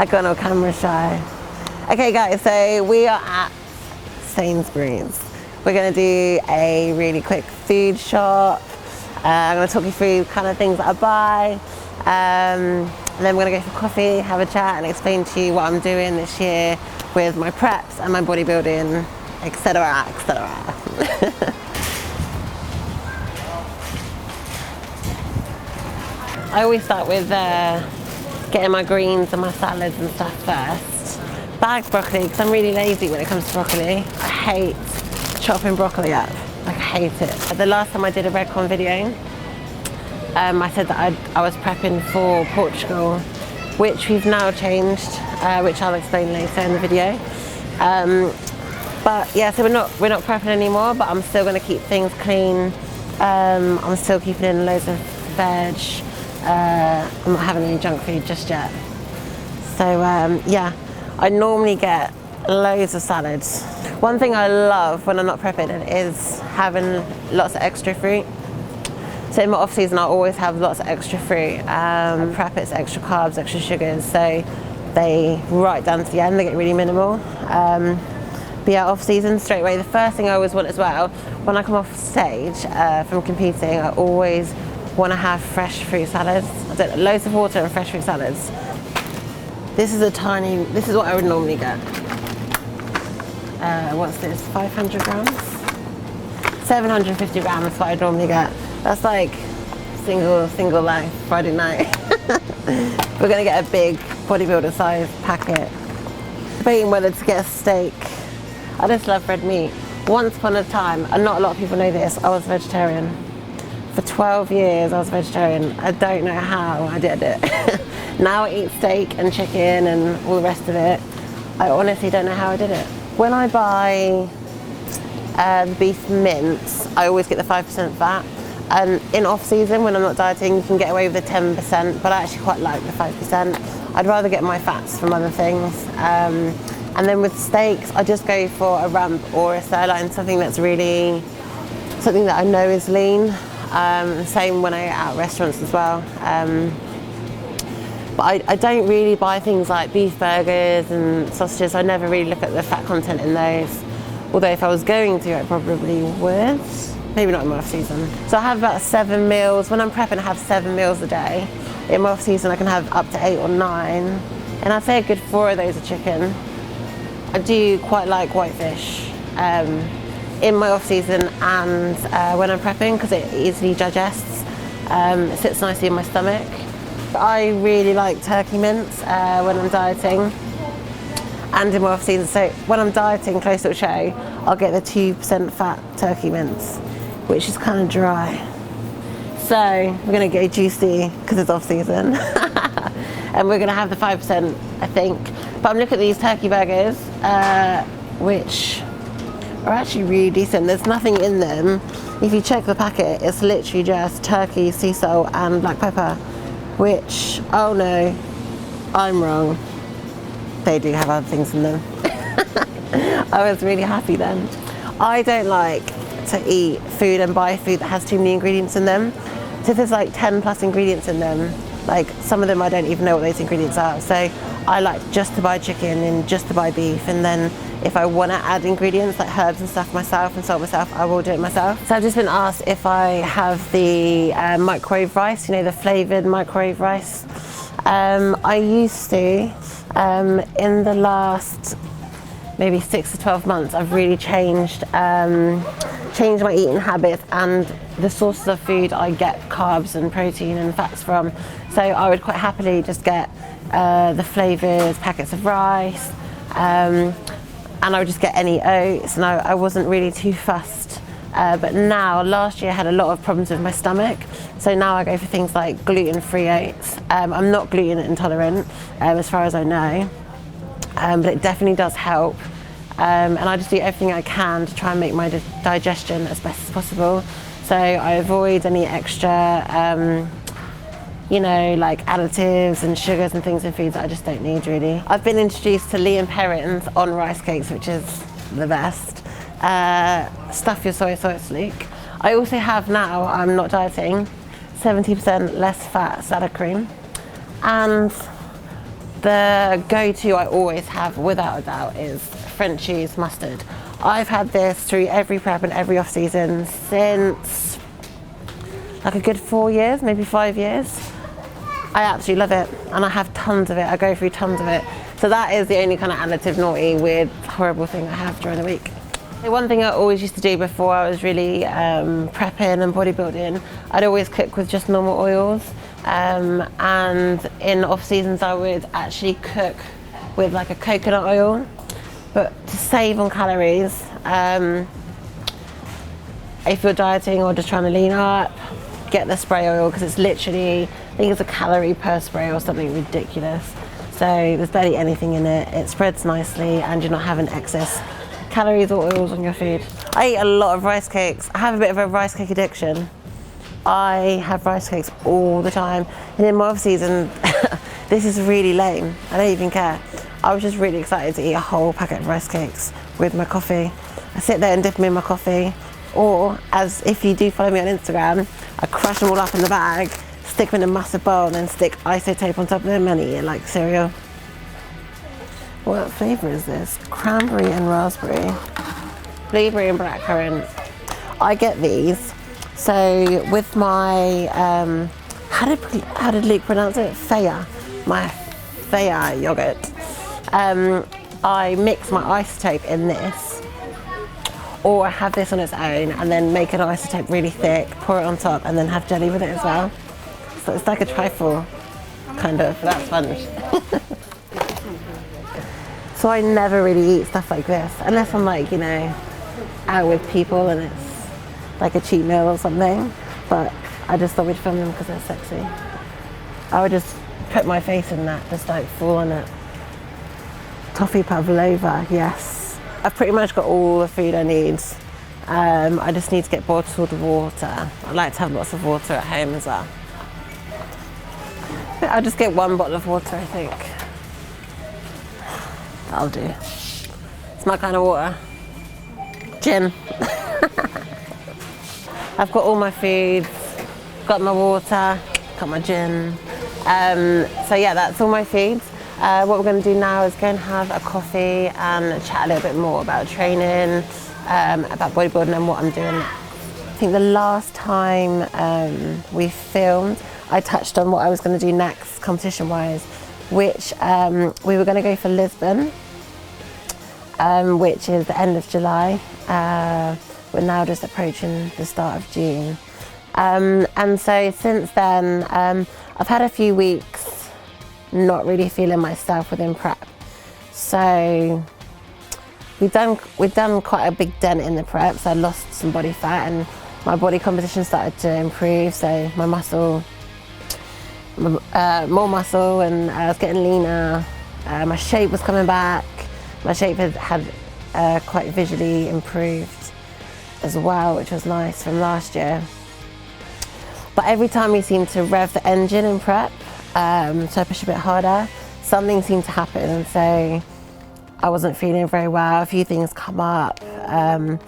I got no camera shy. Okay guys, so we are at Sainsbury's. We're gonna do a really quick food shop. I'm gonna talk you through kind of things that I buy. And then we're gonna go for coffee, have a chat and explain to you what I'm doing this year with my preps and my bodybuilding, etc, etc. I always start with getting my greens and my salads and stuff first. Bagged broccoli, because I'm really lazy when it comes to broccoli. I hate chopping broccoli up. Like, I hate it. The last time I did a Redcon video, I said that I was prepping for Portugal, which we've now changed, which I'll explain later in the video. But yeah, so we're not prepping anymore, but I'm still going to keep things clean. I'm still keeping in loads of veg. I'm not having any junk food just yet. So yeah, I normally get loads of salads. One thing I love when I'm not prepping is having lots of extra fruit. So in my off season, I always have lots of extra fruit. Prep, it's extra carbs, extra sugars, so they right down to the end, they get really minimal. But yeah, off season, straight away, the first thing I always want as well, when I come off stage from competing, I always want to have fresh fruit salads. Loads of water and fresh fruit salads. This is what I would normally get. What's this, 500 grams? 750 grams is what I'd normally get. That's like single life Friday night. We're gonna get a big bodybuilder size packet. Debating whether to get a steak. I just love red meat. Once upon a time, and not a lot of people know this, I was vegetarian. For 12 years I was vegetarian. I don't know how I did it. Now I eat steak and chicken and all the rest of it. I honestly don't know how I did it. When I buy beef mince, I always get the 5% fat. And in off season, when I'm not dieting, you can get away with the 10%, but I actually quite like the 5%. I'd rather get my fats from other things. And then with steaks, I just go for a rump or a sirloin, something that I know is lean. Same when I eat out at restaurants as well. But I don't really buy things like beef burgers and sausages. I never really look at the fat content in those. Although if I was going to, I probably would. Maybe not in my off season. So I have about 7 meals. When I'm prepping, I have 7 meals a day. In my off season, I can have up to 8 or 9. And I'd say a good 4 of those are chicken. I do quite like whitefish in my off season and when I'm prepping, because it easily digests. It sits nicely in my stomach. I really like turkey mince when I'm dieting and in my off season. So when I'm dieting close to a show, I'll get the 2% fat turkey mince, which is kind of dry. So we're gonna go juicy because it's off season. And we're gonna have the 5%, I think. But I'm looking at these turkey burgers, which are actually really decent. There's nothing in them. If you check the packet, it's literally just turkey, sea salt and black pepper, which, oh no, I'm wrong. They do have other things in them. I was really happy then. I don't like to eat food and buy food that has too many ingredients in them. So if there's like 10 plus ingredients in them, like some of them I don't even know what those ingredients are. So I like just to buy chicken and just to buy beef, and then if I want to add ingredients like herbs and stuff myself and salt myself, I will do it myself. So I've just been asked if I have the microwave rice, you know, the flavoured microwave rice. I used to. In the last maybe 6 to 12 months, I've really changed my eating habits and the sources of food I get carbs and protein and fats from. So I would quite happily just get the flavoured packets of rice, and I would just get any oats, and I wasn't really too fussed. But now, last year I had a lot of problems with my stomach, so now I go for things like gluten-free oats. I'm not gluten intolerant, as far as I know, but it definitely does help. And I just do everything I can to try and make my digestion as best as possible. So I avoid any extra, you know, like additives and sugars and things in foods that I just don't need really. I've been introduced to Liam Perrin's on rice cakes, which is the best. Stuff your soy sauce, Luke. I also have now, I'm not dieting, 70% less fat salad cream. And the go-to I always have, without a doubt, is French cheese mustard. I've had this through every prep and every off-season since like a good 4 years, maybe 5 years. I absolutely love it, and I have tons of it. I go through tons of it. So that is the only kind of additive, naughty, weird, horrible thing I have during the week. The one thing I always used to do before I was really prepping and bodybuilding, I'd always cook with just normal oils. And in off seasons I would actually cook with like a coconut oil, but to save on calories, if you're dieting or just trying to lean up, get the spray oil, because it's literally, I think it's a calorie per spray or something ridiculous. So there's barely anything in it, it spreads nicely, and you're not having excess calories or oils on your food. I eat a lot of rice cakes. I have a bit of a rice cake addiction. I have rice cakes all the time, and in my off season, this is really lame. I don't even care. I was just really excited to eat a whole packet of rice cakes with my coffee. I sit there and dip them in my coffee, or as if you do follow me on Instagram, I crush them all up in the bag, stick them in a massive bowl, and then stick ISO tape on top of them and eat it like cereal. What flavour is this? Cranberry and raspberry. Blueberry and blackcurrant. I get these. So with my, how did Luke pronounce it? Faya. My Faya yogurt. I mix my isotope in this, or I have this on its own and then make an isotope really thick, pour it on top, and then have jelly with it as well. So it's like a trifle, kind of, that sponge. So I never really eat stuff like this, unless I'm like, you know, out with people and it's like a cheat meal or something. But I just thought we'd film them because they're sexy. I would just put my face in that, just like full on it. Toffee pavlova, yes. I've pretty much got all the food I need. I just need to get bottled water. I like to have lots of water at home as well. I'll just get 1 bottle of water, I think. That'll do. It's my kind of water. Gin. I've got all my foods, got my water, got my gin. So yeah, that's all my foods. What we're going to do now is go and have a coffee and chat a little bit more about training, about bodybuilding and what I'm doing. I think the last time we filmed, I touched on what I was going to do next competition-wise, which we were going to go for Lisbon, which is the end of July. We're now just approaching the start of June. And so since then, I've had a few weeks not really feeling myself within prep. So we've done quite a big dent in the prep. So I lost some body fat and my body composition started to improve. So my muscle, more muscle, and I was getting leaner. My shape was coming back. My shape had quite visually improved as well, which was nice from last year. But every time we seemed to rev the engine in prep, so I push a bit harder, something seemed to happen, and so I wasn't feeling very well. A few things come up, and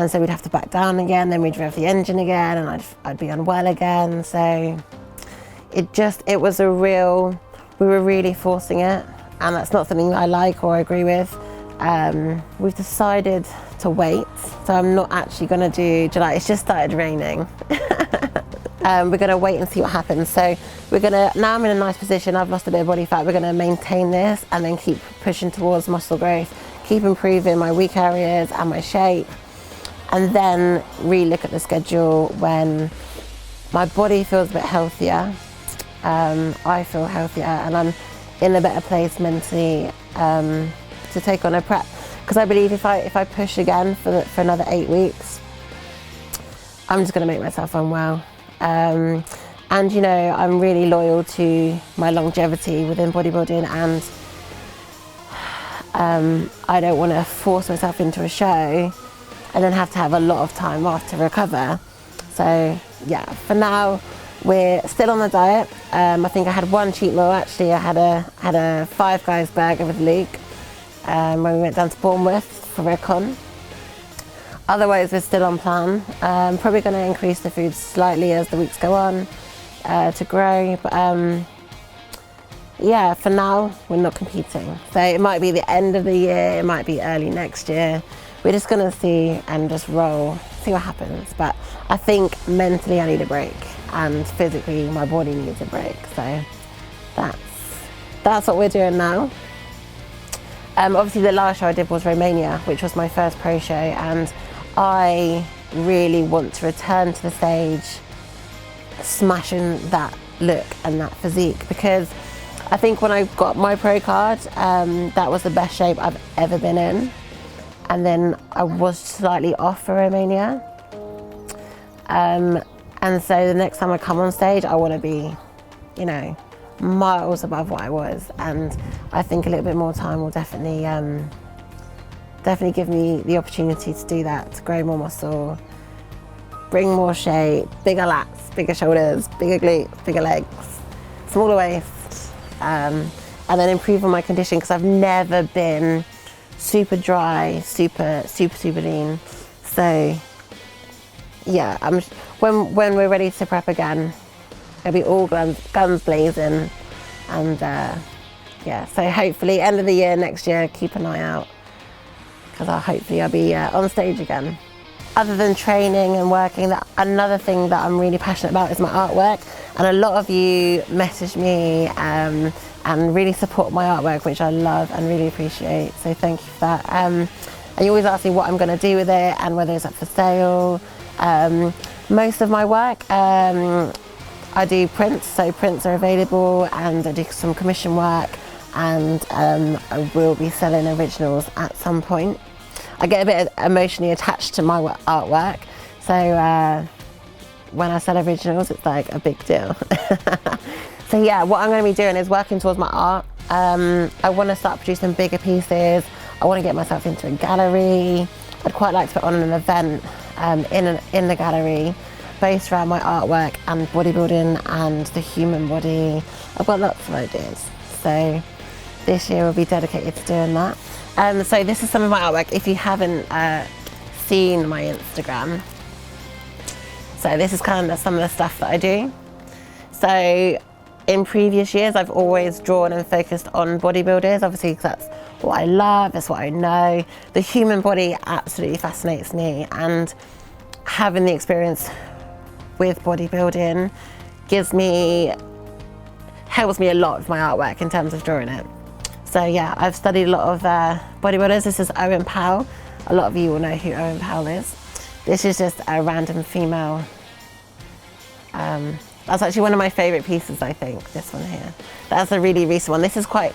so we'd have to back down again, then we'd rev the engine again, and I'd be unwell again. So it was a real, we were really forcing it, and that's not something I like or agree with. We've decided to wait, so I'm not actually going to do July. It's just started raining. We're going to wait and see what happens. So we're going to, now I'm in a nice position, I've lost a bit of body fat, we're going to maintain this and then keep pushing towards muscle growth, keep improving my weak areas and my shape, and then re-look at the schedule when my body feels a bit healthier, I feel healthier, and I'm in a better place mentally to take on a prep. Because I believe if I push again for another 8 weeks, I'm just going to make myself unwell. And you know, I'm really loyal to my longevity within bodybuilding, and I don't want to force myself into a show and then have to have a lot of time off to recover. So yeah, for now we're still on the diet. I think I had one cheat meal actually. I had a Five Guys burger with Luke when we went down to Bournemouth for a con. Otherwise, we're still on plan. Probably going to increase the food slightly as the weeks go on to grow. But yeah, for now, we're not competing. So it might be the end of the year, it might be early next year. We're just gonna see and just roll, see what happens. But I think mentally I need a break, and physically my body needs a break. So that's what we're doing now. Obviously the last show I did was Romania, which was my first pro show, and I really want to return to the stage smashing that look and that physique, because I think when I got my pro card, that was the best shape I've ever been in. And then I was slightly off for Romania. And so the next time I come on stage, I want to be, you know, miles above what I was. And I think a little bit more time will definitely give me the opportunity to do that, to grow more muscle, bring more shape, bigger lats, bigger shoulders, bigger glutes, bigger legs, smaller waist. And then improve on my condition, because I've never been super dry, super lean. So yeah, when we're ready to prep again, it'll be all guns blazing. And yeah, so hopefully end of the year next year, keep an eye out, because hopefully I'll be on stage again. Other than training and working, another thing that I'm really passionate about is my artwork. And a lot of you message me and really support my artwork, which I love and really appreciate. So thank you for that. And you always ask me what I'm going to do with it and whether it's up for sale. Most of my work, I do prints, so prints are available, and I do some commission work, and I will be selling originals at some point. I get a bit emotionally attached to my artwork, so when I sell originals, it's like a big deal. So yeah, what I'm going to be doing is working towards my art. I want to start producing bigger pieces. I want to get myself into a gallery. I'd quite like to put on an event in the gallery based around my artwork and bodybuilding and the human body. I've got lots of ideas. So this year will be dedicated to doing that. So this is some of my artwork. If you haven't seen my Instagram, so this is kind of some of the stuff that I do. So in previous years, I've always drawn and focused on bodybuilders, obviously, because that's what I love, that's what I know. The human body absolutely fascinates me, and having the experience with bodybuilding helps me a lot with my artwork in terms of drawing it. So yeah, I've studied a lot of bodybuilders. This is Owen Powell. A lot of you will know who Owen Powell is. This is just a random female. That's actually one of my favourite pieces, I think, this one here. That's a really recent one. This is quite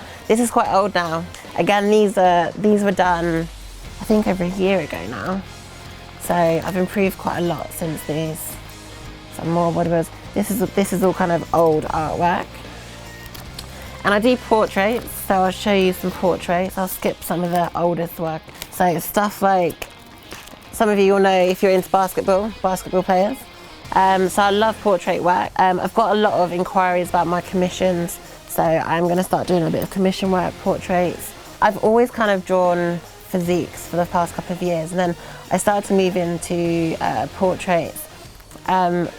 old now. Again, these were done, I think, over a year ago now. So I've improved quite a lot since these. Some more bodybuilders. This is all kind of old artwork. And I do portraits, so I'll show you some portraits. I'll skip some of the oldest work. So stuff like, some of you will know if you're into basketball players. So I love portrait work. I've got a lot of inquiries about my commissions, so I'm going to start doing a bit of commission work, portraits. I've always kind of drawn physiques for the past couple of years, and then I started to move into portraits,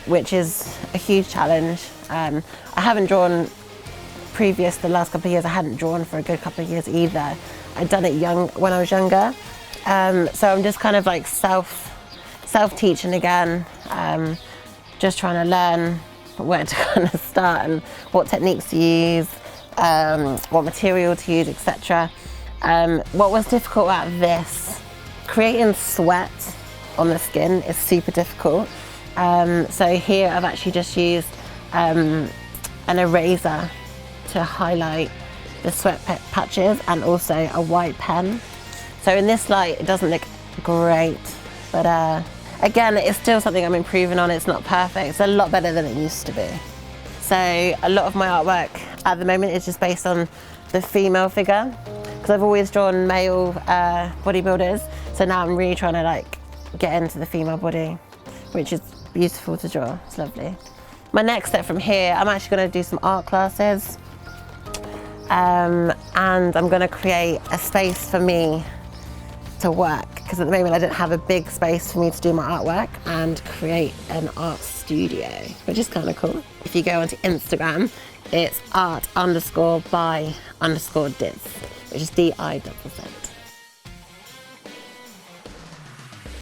which is a huge challenge. I haven't drawn previous, the last couple of years, I hadn't drawn for a good couple of years either. I'd done it when I was younger. So I'm just kind of like self-teaching again, just trying to learn where to kind of start and what techniques to use, what material to use, etc. What was difficult about this, creating sweat on the skin is super difficult. So here I've actually just used an eraser to highlight the sweat patches, and also a white pen. So in this light, it doesn't look great, but again, it's still something I'm improving on. It's not perfect. It's a lot better than it used to be. So a lot of my artwork at the moment is just based on the female figure, because I've always drawn male bodybuilders. So now I'm really trying to like get into the female body, which is beautiful to draw. It's lovely. My next step from here, I'm actually going to do some art classes. And I'm going to create a space for me to work, because at the moment I don't have a big space for me to do my artwork, and create an art studio, which is kind of cool. If you go onto Instagram, it's art_by_diz, which is DIZZ.